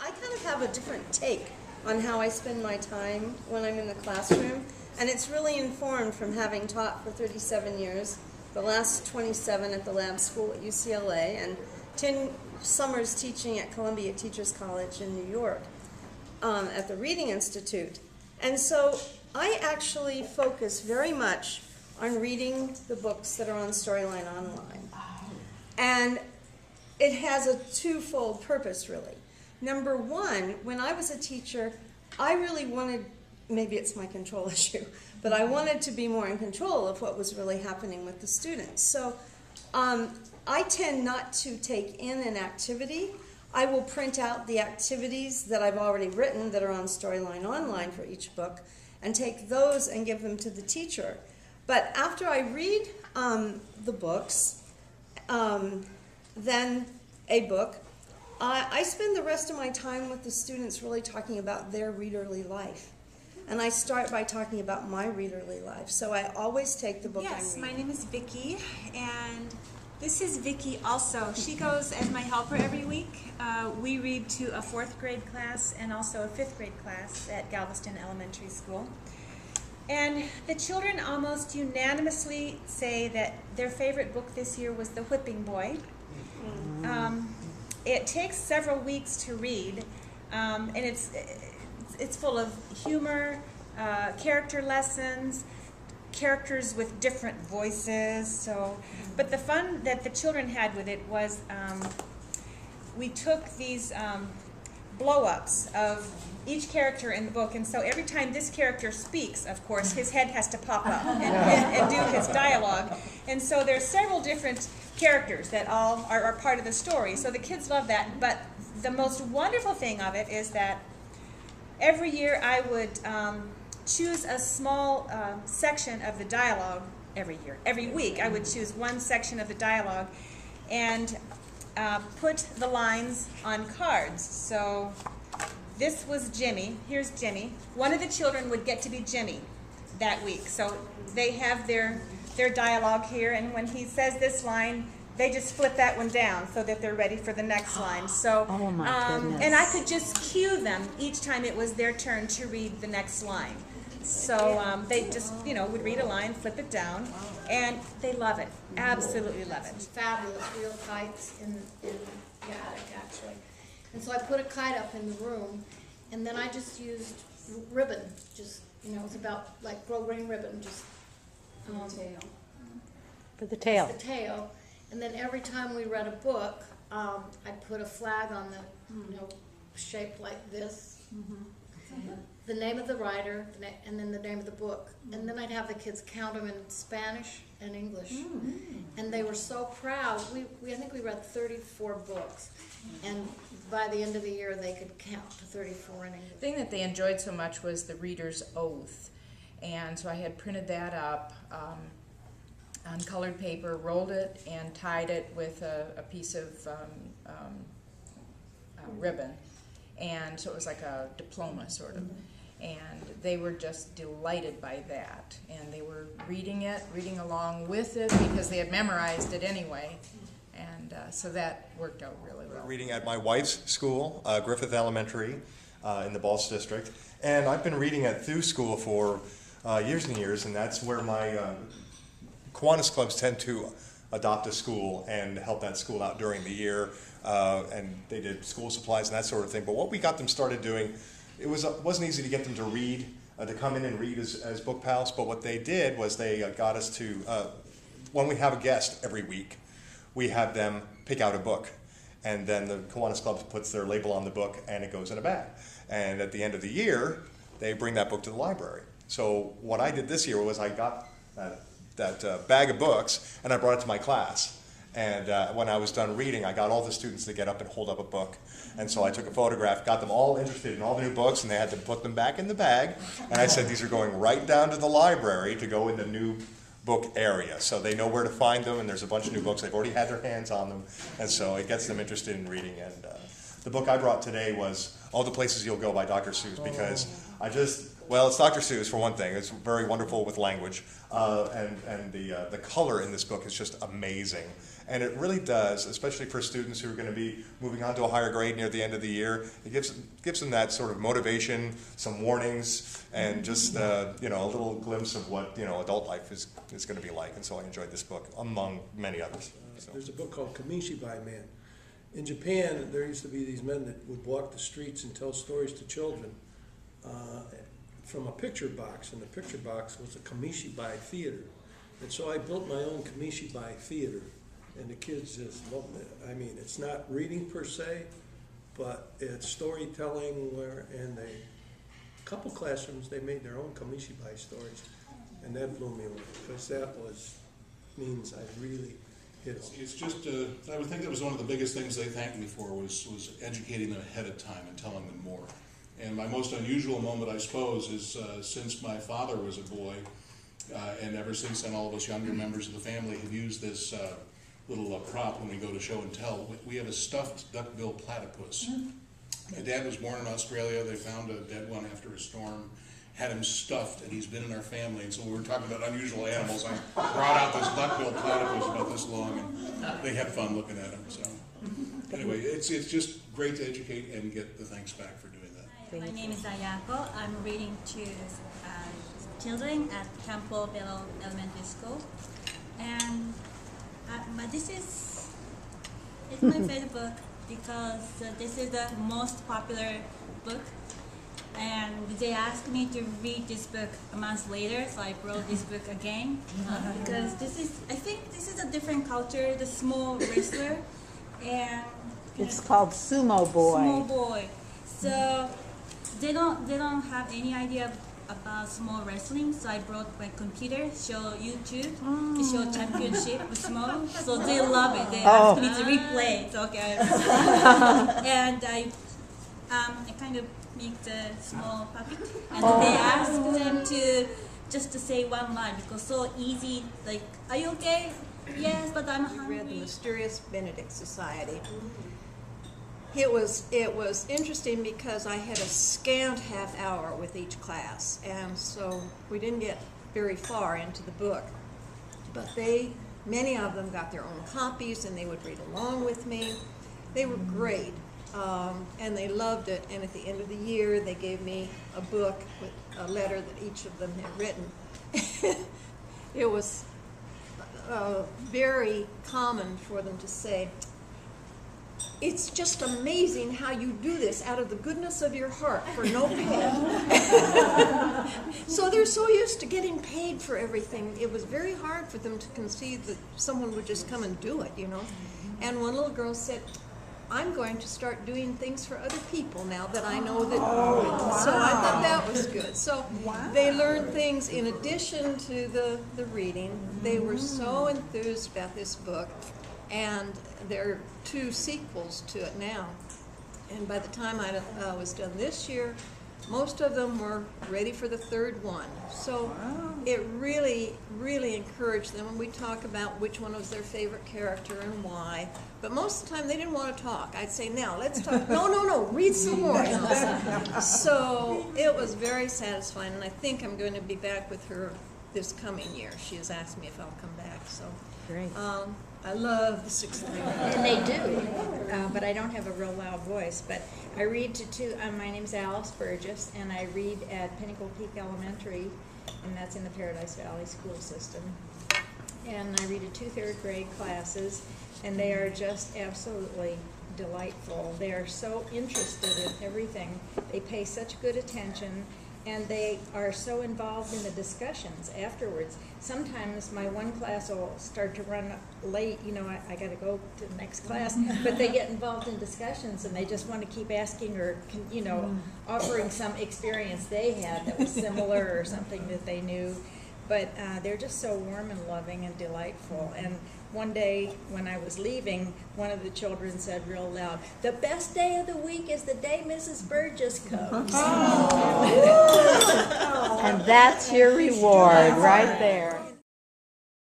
I kind of have a different take on how I spend my time when I'm in the classroom, and it's really informed from having taught for 37 years, the last 27 at the lab school at UCLA, and 10 summers teaching at Columbia Teachers College in New York at the Reading Institute. And so I actually focus very much on reading the books that are on Storyline Online. And it has a twofold purpose, really. Number one, when I was a teacher, I really wanted, maybe it's my control issue, but I wanted to be more in control of what was really happening with the students. So I tend not to take in an activity. I will print out the activities that I've already written that are on Storyline Online for each book and take those and give them to the teacher. But after I read the books, then a book, I spend the rest of my time with the students really talking about their readerly life. And I start by talking about my readerly life. So I always take the book I'm reading. Yes, my name is Vicki, and this is Vicki also. She goes as my helper every week. We read to a 4th grade class and also a 5th grade class at Galveston Elementary School. And the children almost unanimously say that their favorite book this year was The Whipping Boy. It takes several weeks to read, and it's full of humor, character lessons, characters with different voices. So, but the fun that the children had with it was we took these blow-ups of each character in the book, and so every time this character speaks, of course, his head has to pop up and do his dialogue. And so there's several different characters that all are part of the story. So the kids love that. But the most wonderful thing of it is that every year I would choose a small section of the dialogue every year. Every week I would choose one section of the dialogue and put the lines on cards. So this was Jimmy. Here's Jimmy. One of the children would get to be Jimmy that week. So they have their dialogue here, and when he says this line, they just flip that one down so that they're ready for the next line. So, oh my goodness. And I could just cue them each time it was their turn to read the next line. So they just, would read a line, flip it down, and they love it. Absolutely love it. Fabulous real kites in the attic, actually. And so I put a kite up in the room, and then I just used ribbon. Just, it's about like grosgrain ribbon, just tail. For the tail. the tail. And then every time we read a book, I'd put a flag on the, shaped like this. The name of the writer, and then the name of the book. And then I'd have the kids count them in Spanish and English. And they were so proud. I think we read 34 books. And by the end of the year, they could count to 34 in English. The thing that they enjoyed so much was the reader's oath. And so I had printed that up on colored paper, rolled it, and tied it with a piece of ribbon. And so it was like a diploma, sort of. And they were just delighted by that. And they were reading along with it, because they had memorized it anyway. And so that worked out really well. Reading at my wife's school, Griffith Elementary, in the BookPALS district. And I've been reading at Thew School for years and years, and that's where my Kiwanis clubs tend to adopt a school and help that school out during the year. And they did school supplies and that sort of thing. But what we got them started doing, it wasn't easy to get them to read, to come in and read as BookPALs. But what they did was they got us to, when we have a guest every week, we have them pick out a book. And then the Kiwanis Club puts their label on the book, and it goes in a bag. And at the end of the year, they bring that book to the library. So what I did this year was I got that bag of books, and I brought it to my class. And when I was done reading, I got all the students to get up and hold up a book. And so I took a photograph, got them all interested in all the new books, and they had to put them back in the bag. And I said, these are going right down to the library to go in the new book area. So they know where to find them, and there's a bunch of new books. They've already had their hands on them. And so it gets them interested in reading. And the book I brought today was All the Places You'll Go by Dr. Seuss, because well, it's Dr. Seuss for one thing. It's very wonderful with language. And the color in this book is just amazing. And it really does, especially for students who are going to be moving on to a higher grade near the end of the year. It gives them that sort of motivation, some warnings, and just a little glimpse of what adult life is going to be like. And so I enjoyed this book, among many others. So. There's a book called Kamisha by a man. In Japan, there used to be these men that would walk the streets and tell stories to children from a picture box, and the picture box was a Kamishibai theater. And so I built my own Kamishibai theater, and the kids just love it. I mean, it's not reading per se, but it's storytelling and a couple classrooms, they made their own Kamishibai stories, and that blew me away, because that means I really hit them. It's just, I would think that was one of the biggest things they thanked me for was educating them ahead of time and telling them more. And my most unusual moment, I suppose, is since my father was a boy, and ever since then all of us younger members of the family have used this little prop when we go to show and tell. We have a stuffed duck-bill platypus. My dad was born in Australia. They found a dead one after a storm, had him stuffed, and he's been in our family. And so we were talking about unusual animals. I brought out this duck-bill platypus about this long, and they had fun looking at him. So anyway, it's just great to educate and get the thanks back for doing that. My name is Ayako. I'm reading to children at Campbellville Elementary School, and it's my favorite book because this is the most popular book, and they asked me to read this book a month later, so I brought this book again because I think this is a different culture, the small wrestler, and It's called Sumo Boy. Small boy. So they don't have any idea about small wrestling, so I brought my computer, show YouTube, to show championship with small. So they love it. They ask me to replay it. Okay. And I kind of make the small puppet, and they ask them to say one line because so easy. Like, are you okay? Yes, but I'm hungry. Read The Mysterious Benedict Society. It was interesting because I had a scant half hour with each class, and so we didn't get very far into the book. But many of them got their own copies, and they would read along with me. They were great, and they loved it. And at the end of the year, they gave me a book with a letter that each of them had written. It was very common for them to say, "It's just amazing how you do this out of the goodness of your heart for no pay." So they're so used to getting paid for everything. It was very hard for them to conceive that someone would just come and do it, And one little girl said, "I'm going to start doing things for other people now that I know that." So I thought that was good. So they learned things in addition to the reading. They were so enthused about this book. And there are 2 sequels to it now. And by the time I was done this year, most of them were ready for the 3rd one. So it really, really encouraged them. And we talk about which one was their favorite character and why. But most of the time they didn't want to talk. I'd say, "Now, let's talk." No, read some more. So it was very satisfying. And I think I'm going to be back with her this coming year. She has asked me if I'll come back. So Great. I love the 6th grade. And they do, but I don't have a real loud voice. But I read to 2, my name's Alice Burgess, and I read at Pinnacle Peak Elementary, and that's in the Paradise Valley school system. And I read to 2 3rd grade classes, and they are just absolutely delightful. They are so interested in everything. They pay such good attention, and they are so involved in the discussions afterwards. Sometimes my one class will start to run late, I got to go to the next class, but they get involved in discussions and they just want to keep asking or, offering some experience they had that was similar or something that they knew. But they're just so warm and loving and delightful. And one day when I was leaving, one of the children said real loud, "The best day of the week is the day Mrs. Burgess comes." And that's your reward right there.